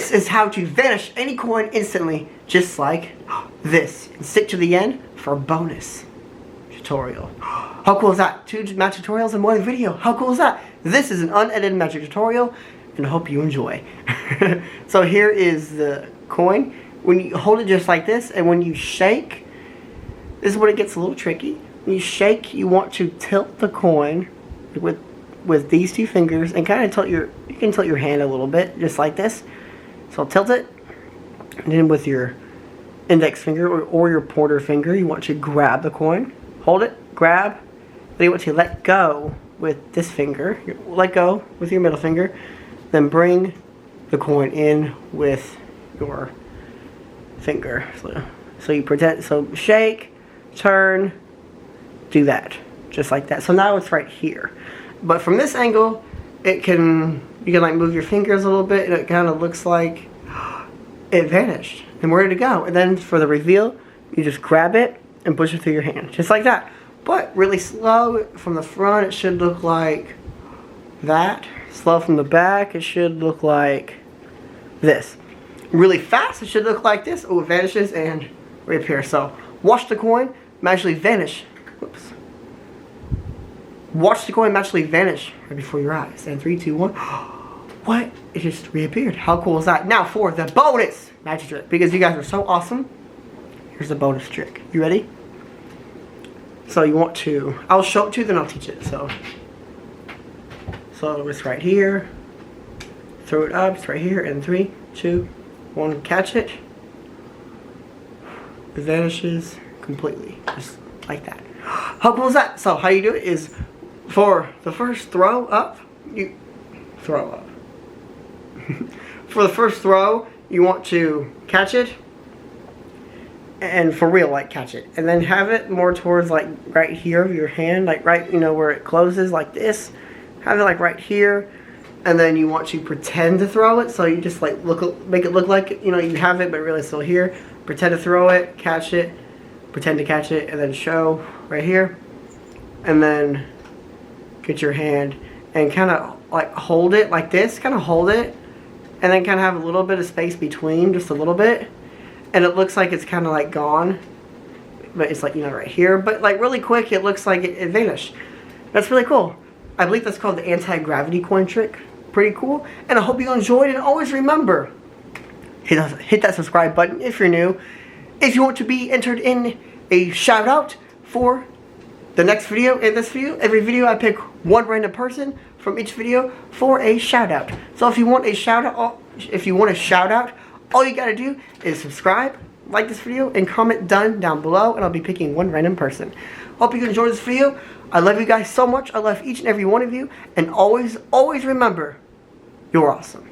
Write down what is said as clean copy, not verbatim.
This is how to vanish any coin instantly, just like this. And stick to the end for a bonus tutorial. How cool is that? 2 magic tutorials in one video. How cool is that? This is an unedited magic tutorial, and I hope you enjoy. So here is the coin. When you hold it just like this, and when you shake, this is when it gets a little tricky. When you shake, you want to tilt the coin with these 2 fingers, and kind of tilt you can tilt your hand a little bit, just like this. So tilt it, and then with your index finger or your pointer finger, you want to grab the coin, hold it, grab, then you want to let go with this finger, let go with your middle finger, then bring the coin in with your finger. So you pretend, so shake, turn, do that, just like that. So now it's right here. But from this angle, you can like move your fingers a little bit, and it kind of looks like it vanished and we're ready to go. And then for the reveal, you just grab it and push it through your hand, just like that. But really slow from the front, it should look like that. Slow from the back, it should look like this. Really fast, it should look like this. Oh, it vanishes and reappears. So watch the coin magically vanish. Whoops. Watch the coin magically vanish right before your eyes. And 3, 2, 1. What? It just reappeared. How cool is that? Now for the bonus magic trick. Because you guys are so awesome, here's the bonus trick. You ready? So you want to, I'll show it to you, then I'll teach it. So it's right here. Throw it up, it's right here. And 3, 2, 1, catch it. It vanishes completely. Just like that. How cool is that? So how you do it is, for the first throw up, you throw up. For the first throw, you want to catch it, and for real, like catch it, and then have it more towards like right here of your hand, like right, where it closes like this. Have it like right here, and then you want to pretend to throw it. So you just like make it look like you have it, but really still here. Pretend to throw it, catch it, pretend to catch it, and then show right here, and then get your hand and kind of like hold it like this, kind of hold it, and then kind of have a little bit of space between, just a little bit, and it looks like it's kind of like gone, but it's like right here, but like really quick it looks like it vanished. That's really cool. I believe that's called the anti-gravity coin trick. Pretty cool, and I hope you enjoyed, and always remember, hit that subscribe button if you're new. If you want to be entered in a shout out for the next video and this video, every video I pick one random person from each video for a shout out. So if you want a shout out, all you gotta do is subscribe, like this video, and comment done down below, and I'll be picking one random person. Hope you enjoyed this video. I love you guys so much. I love each and every one of you, and always remember, you're awesome.